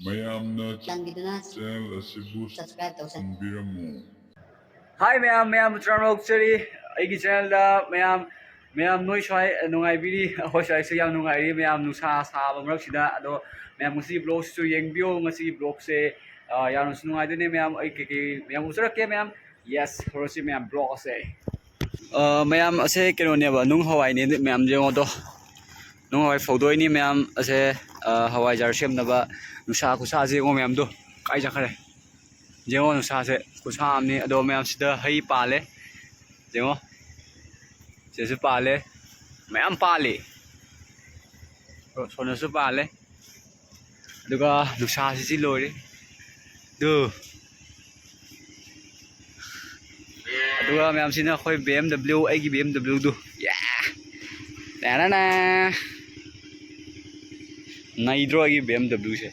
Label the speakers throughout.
Speaker 1: ꯃꯌꯥꯝꯅ ꯆꯦꯅꯦꯜ ꯑꯁꯤꯕꯨ subscribe ꯇꯧꯁꯟꯕꯤꯔꯝꯃꯨ.
Speaker 2: Hi ma'am Mutram Chari aigi channel da ma'am noi swai nungaibiri hoi swai se yam nungairi ma'am nusa sa bamrak sida ado ma'am musi blog su yengbio ngasi blog se yam nungai dune ma'am ai ke ma'am usara ke ma'am yes horosi ma'am blog se ma'am ase keno ne ba nung hawai ne ma'am jengo do nung hawai phodoi ni ma'am ase hawai jar sem na ba nusa kusa je ngo ma'am do kai ja khare jengo nusa se kusa amni ado ma'am sida hai pale jengo se pale ma'am pale sona su pale aduga nusa si lori do aduga ma'am sina khoi BMW aigi BMW do yeah na na naidro aigi BMW se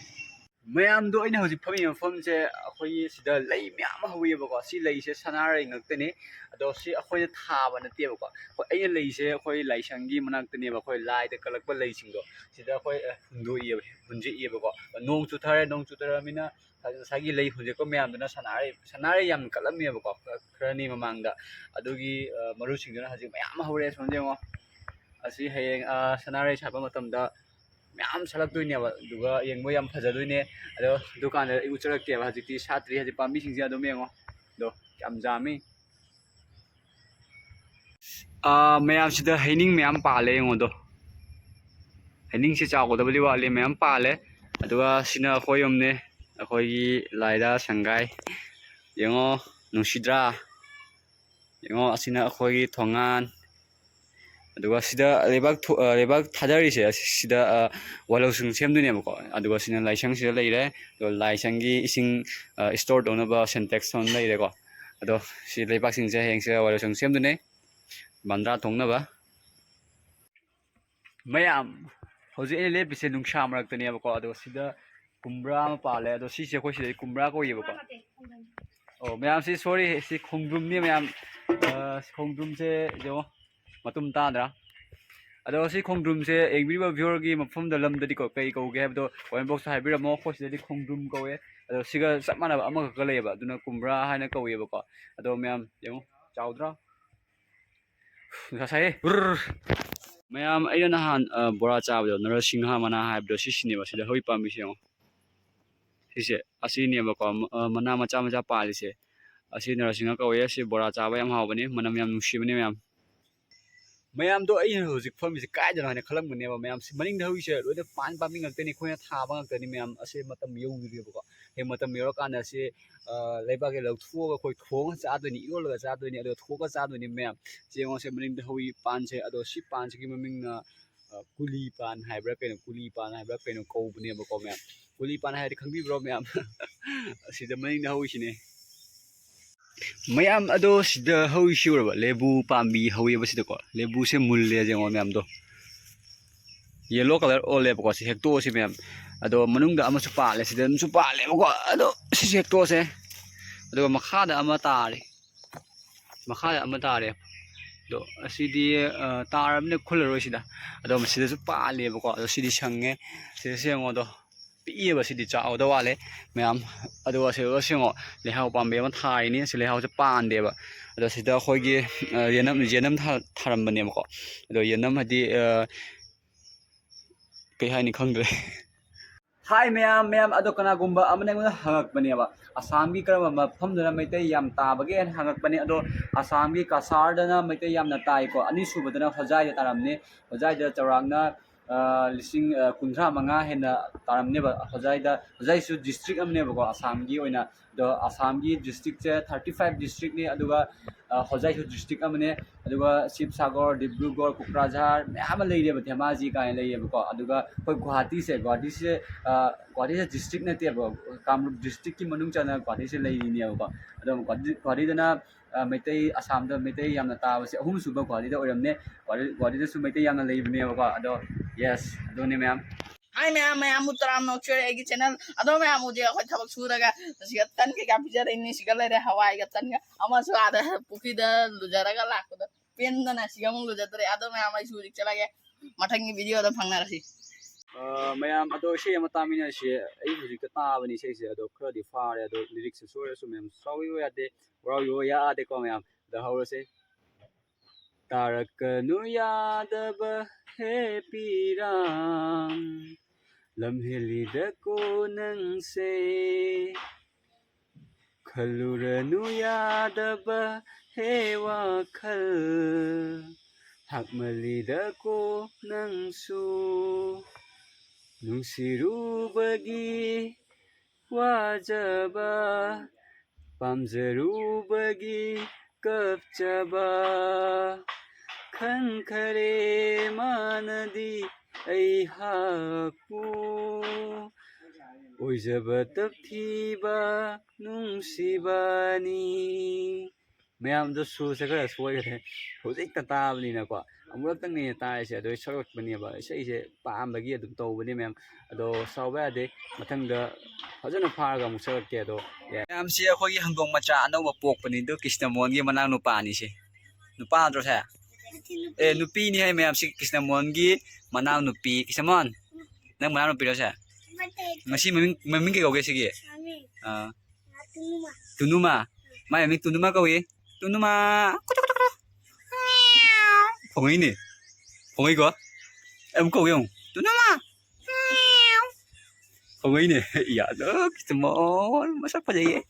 Speaker 2: ma'am do ina hoji phami pham se akhoi sida lei ma'am hawi ba ko si lei se sanarai ngakte ne ado si akhoi thaba na te ba ko ai lei se akhoi laisangi manak te ne ba akhoi lai de kalak ba lei sing do sida akhoi hundu ye hunji ye ba ko nong chu thara mina sagi lei hunje ko ma'am duna sanarai yam kalam ye ba ko khrani mamang da adugi maru sing duna haji ma'am hawre sonje ngo asi hayeng sanarai saba matam da ma'am salak doine ba duga yengbo yam phaja doine ado dukan da ucharak ke ba hajiti satri haji pambi singja do mengo do yam jami ma'am sida haining ma'am pale ngo do haining si chaw da bali wale ma'am pale aduga sina khoyom ne akhoi gi laida sangai yengo nusidra yengo asina akhoi gi thongan aduga sida lebak thadari se sida walosung semdune bako aduga sina laisang sida leire do laisang gi ising store dona ba syntax on leire ko ado si lebak sing se heng se walosung semdune bandra thongna ba mayam hoji ele bise nungsa marak tane bako ado sida kumbra ma pale ado si se khoi sida kumbra ko ye bako oh mayam si sorry si khongdum ni mayam khongdum se jo matum ta dra ado si khongdum se engbiba viewer gi mafum da lam dadi ko kai ko ge habdo comment box haibira mo khos dadi khongdum ko e ado siga sapmana ba ama ka leba duna kumbra haina ko ye ba ko ado myam yengo chawdra sai myam ayana han bora chabdo narasingha mana haibdo sisine ba sida hoi pami se sise asini ba ko mana macha pali se asi narasingha ko ye si bora chaba yam hawbani manam yam nushibani mayam do ai hojik phami se kai jana ne khalam ne ba mayam si maning da hui se loida pan pa ming ngakte ni khoya tha ba ngakte ni mayam ase matam yau ri ba ko he matam yoro kana se leiba ke lau thuo ga khoi thong cha do ni yol ga cha do ni ado thuo ga cha do ni mayam jengo se maning da hui pan se ado si pan se ki maming na kuli pan haibra pe kuli pan haibra pe no ko bune ba ko mayam kuli pan hai khangbi bro mayam si da maning da hui sine mayam ado sida hawi shiuraba lebu pambi hawi basida ko lebu se mulle jengo mayam do yellow color all le ko si hekto si mayam ado manungda ama su pale sida su pale ko ado si hekto se ado makhada ama tare do asidi taramne khularo sida ado sida su pale ko ado sidi sange sida sengo do piye ba sidi chaw da wale mayam ado se sengo lehaw pambe ma thai ni se lehaw se pan de ba ado sida khoi gi yenam tharam bane ko ado yenam hadi kai hai ni khangre hi mayam ado kana gumba amane ngona hangak bane ba asam gi karama mafam dana maitai yam ta bage hangak bane ado asam gi kasar dana maitai yam na tai ko ani subadana hojai da taramne hojai da chawrangna lising kundra manga hena taramne ba hojai su district amne ba ko asam gi oina do asam gi district che 35 district ni aduga hojai su district amne aduga sibsagar dibrugarh kokrajhar mama leire ba themaji kai leire ba ko aduga koi guwahati se district na te ba kamrup district ki manung chana guwahati se leiri ni ba ado guwahati dana maitai asam da maitai yamna ta se ahum suba guwahati da oramne guwahati da su maitai yamna leibne ba ado yes ado ne ma'am
Speaker 3: Hi ma'am Mutram Chari aigi channel ado ma'am mujhe akhoi thabak suraga siga tan ke ka pijara inni siga lere hawai ga tan ga ama su ada puki da lujara ga lakko da pen da na siga mung lujara ado ma'am ai suri chala ga mathangi video da phangna rasi
Speaker 2: ꯃꯌꯥꯝ ꯑꯗꯣ ꯏꯁꯩ ꯑꯃ ꯇꯥꯃꯤꯟꯅꯁꯤ ꯑꯩ ꯍꯧꯖꯤꯛꯇ ꯇꯥꯕꯅꯤ ꯏꯁꯩꯁꯦ ꯑꯗꯣ ꯈꯔꯗꯤ ꯐꯥꯔꯦ ꯑꯗꯣ ꯂꯤꯔꯤꯛꯁꯦ ꯁꯣꯏꯔꯁꯨ ꯃꯌꯥꯝ ꯁꯥꯎꯕꯤꯌꯨ ꯌꯥꯗꯦ ꯋꯥꯔꯥꯎꯕꯤꯌꯨ ꯌꯥꯗꯦꯀꯣ ꯃꯌꯥꯝ ꯑꯗ ꯍꯧꯔꯁꯦ ꯇꯥꯔꯛꯀꯅꯨ ꯌꯥꯗꯕ ꯍꯦ ꯄꯤꯔꯥꯡ ꯂꯝꯍꯦꯜꯂꯤꯗꯀꯣ ꯅꯪꯁꯦ ꯈꯜꯂꯨꯔꯅꯨ ꯌꯥꯗꯕ ꯍꯦ ꯋꯥꯈꯜ ꯍꯥꯛꯃꯜꯂꯤꯗꯀꯣ ꯅꯪꯁꯨ ꯅꯨꯡꯁꯤꯔꯨꯕꯒꯤ ꯋꯥꯖꯕ ꯄꯥꯝꯖꯔꯨꯕꯒꯤ ꯀꯞꯆꯕ ꯈꯟꯈꯔꯦ ꯃꯥꯅꯗꯤ ꯑꯩꯍꯥꯛꯄꯨ ꯑꯣꯏꯖꯕ ꯇꯞꯊꯤꯕ ꯅꯨꯡꯁꯤꯕꯅꯤ ꯃꯌꯥꯝꯗꯣ ꯁꯨꯔꯁꯦ ꯈꯔ ꯁꯣꯏꯈ꯭ꯔꯦ ꯍꯧꯖꯤꯛꯇ ꯇꯥꯕꯅꯤꯅꯀꯣ ꯑꯃꯨꯔꯛꯇꯪꯅꯦ ꯇꯥꯔꯤꯁꯦ ꯑꯗꯣ ꯁꯛꯂꯛꯄꯅꯦꯕ ꯏꯁꯩꯁꯦ ꯄꯥꯝꯕꯒꯤ ꯑꯗꯨꯝ ꯇꯧꯕꯅꯦ ꯃꯌꯥꯝ ꯑꯗꯣ ꯁꯥꯎꯕ ꯌꯥꯗꯦ ꯃꯊꯪꯗ ꯐꯖꯅ ꯐꯥꯔꯒ ꯑꯃꯨꯛ ꯁꯛꯂꯛꯀꯦ ꯑꯗꯣ ꯃꯌꯥꯝꯁꯦ ꯑꯩꯈꯣꯏꯒꯤ ꯍꯪꯗꯣꯡ ꯃꯆꯥ ꯑꯅꯧꯕ ꯄꯣꯛꯄꯅꯤ ꯑꯗꯣ ꯀ꯭ꯔꯤꯁꯅꯃꯣꯍꯟꯒꯤ ꯃꯅꯥꯎ ꯅꯨꯄꯥꯅꯤꯁꯦ ꯅꯨꯄꯥ ꯅꯠꯇ꯭ꯔꯣ ꯁꯦ ꯅꯨꯄꯤꯅꯤ ꯍꯥꯏ ꯃꯌꯥꯝꯁꯤ ꯀ꯭ꯔꯤꯁꯅꯃꯣꯍꯟꯒꯤ ꯃꯅꯥꯎ ꯅꯨꯄꯤ ꯀ꯭ꯔꯤꯁꯅꯃꯣꯍꯟ ꯅꯪ ꯃꯅꯥꯎ ꯅꯨꯄꯤꯔꯣ ꯁꯦ ngasi maming kay kawge sige tunuma mai maming tunuma kawge tunuma phongai ni phongai ko em kawge không tunuma phongai ni ya đó kismon masak fajaiye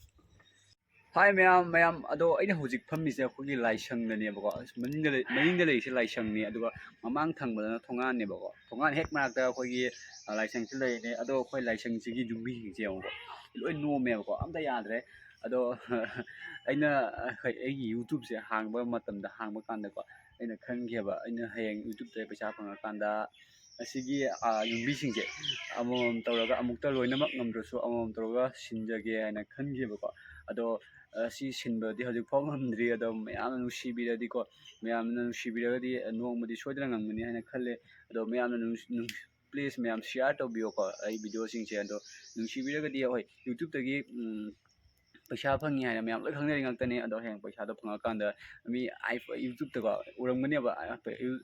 Speaker 2: Hi mayam ado aina hojik phammise akhoi laisangdanebako maningda leise laisangni aduga mamang thangbadana thongan nebako thongan hek marakta akhoi laisangsi leine ado akhoi laisangsigi jumbi hingse amko loi nomebako amta yadre ado aina ai YouTube se hangba matamda hangba kandako aina khangeba aina hayeng YouTube te paisa phanga kanda asigi jumbi singse amom tawraga amukta loinamak ngamdrasu amom tawraga sinjage aina khanggebako ado si sinbadi hojik phau ngamdri ado mayamna nungsibiradi ko mayamna nungsibiragadi nongmadi soidana ngamgani haina khalle ado mayamna please mayam share tawbiyo ko ai video singse ado nungsibiragadi hoi YouTube tagi paisa phangi haina mayam loi khangnari ngaktani ado heng paisa do phanga kanda mi YouTube ta ko uramgani ba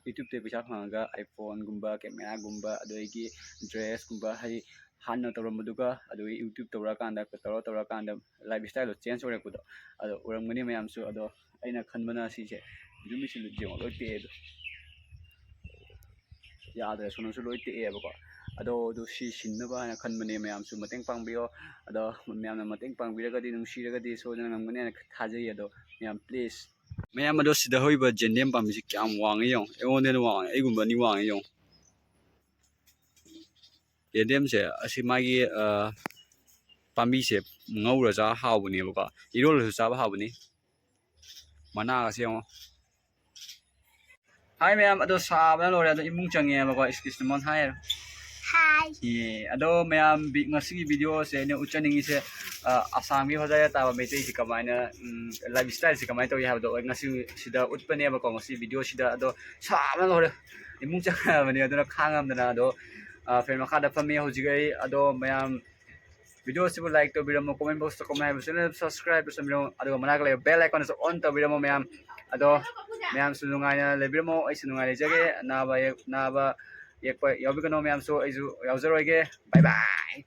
Speaker 2: YouTube te paisa phanga iPhone gumba camera gumba ado igi dress gumba hai hanna tawramaduga ado YouTube tawrakanda tawrakanda lifestyle change orepudo ado uramgani mayamsu ado aina khanbana sise jumi silu jemo loi te do yadre sonosu loi te bako ado do si sinnaba na khanbani mayamsu mateng pangbiyo ado mayamna mateng pangbiragadi nungsiragadi sodana ngamgani na thajai ado mayam please mayam ado sida hoiba jendem pamisi kyam wangi yong eonde no wangi aigumba ni wangi yong ꯌꯦꯟꯗꯦꯝꯁꯦ ꯑꯁꯤ ꯃꯥꯒꯤ ꯄꯥꯝꯕꯤꯁꯦ ꯉꯧꯔ ꯆꯥ ꯍꯥꯎꯕꯅꯦꯕꯀꯣ ꯏꯔꯣꯜꯂꯁꯨ ꯆꯥꯕ ꯍꯥꯎꯕꯅꯤ ꯃꯅꯥꯒꯁꯦ ꯌꯦꯡꯉꯣ ꯍꯥꯏ ꯃꯌꯥꯝ ꯑꯗꯣ ꯁꯥꯕꯅ ꯂꯣꯏꯔꯦ ꯑꯗꯣ ꯏꯃꯨꯡ ꯆꯪꯉꯦꯕꯀꯣ ꯀ꯭ꯔꯤꯁꯅꯃꯣꯍꯟ ꯍꯥꯏ ꯑꯗꯣ ꯃꯌꯥꯝ ꯉꯁꯤꯒꯤ ꯚꯤꯗꯤꯑꯣꯁꯦ ꯑꯩꯅ ꯎꯠꯆꯅꯤꯡꯉꯤꯁꯦ ꯑꯁꯥꯝꯒꯤ ꯍꯣꯖꯥꯏ ꯇꯥꯕ ꯃꯩꯇꯩꯁꯤ ꯀꯃꯥꯏꯅ ꯂꯥꯏꯐ ꯁ꯭ꯇꯥꯏꯜꯁꯤ ꯀꯃꯥꯏꯅ ꯇꯧꯏ ꯍꯥꯏꯕꯗꯣ ꯑꯩ ꯉꯁꯤ ꯁꯤꯗ ꯎꯠꯄꯅꯦꯕꯀꯣ ꯉꯁꯤ ꯚꯤꯗꯤꯑꯣꯁꯤꯗ ꯑꯗꯣ ꯁꯥꯕꯅ ꯂꯣꯏꯔꯦ ꯏꯃꯨꯡ ꯆꯪꯉꯕꯅꯤ ꯑꯗꯨꯅ ꯈꯥꯡꯉꯝꯗꯅ ꯑꯗꯣ ꯐꯦꯟ ꯃꯈꯥꯗ ꯐꯝꯃꯤ ꯍꯧꯖꯤꯛ ꯑꯩ ꯑꯗꯣ ꯃꯌꯥꯝ ꯚꯤꯗꯤꯑꯣꯁꯤꯕꯨ ꯂꯥꯏꯛ ꯇꯧꯕꯤꯔꯝꯃꯣ ꯀꯣꯃꯦꯟ ꯕꯣꯛꯁꯇ ꯀꯣꯃꯦꯟ ꯍꯥꯏꯕ ꯆꯦꯅꯦꯜ ꯁꯕꯁꯀ꯭ꯔꯥꯏꯕ ꯇꯧꯁꯟꯕꯤꯔꯝꯃꯣ ꯑꯗꯨꯒ ꯃꯅꯥꯛꯇ ꯂꯩꯕ ꯕꯦꯜ ꯑꯥꯏꯀꯣꯟꯗꯁꯨ ꯑꯣꯟ ꯇꯧꯕꯤꯔꯝꯃꯣ ꯃꯌꯥꯝ ꯑꯗꯣ ꯃꯌꯥꯝꯁꯨ ꯅꯨꯡꯉꯥꯏꯅ ꯂꯩꯕꯤꯔꯝꯃꯣ ꯑꯩꯁꯨ ꯅꯨꯡꯉꯥꯏ ꯂꯩꯖꯒꯦ ꯅꯥꯕ ꯌꯦꯛꯄ ꯌꯥꯎꯕꯤꯒꯅꯣ ꯃꯌꯥꯝꯁꯨ ꯑꯩꯁꯨ ꯌꯥꯎꯖꯔꯣꯏꯒꯦ ꯕꯥꯏ ꯕꯥꯏ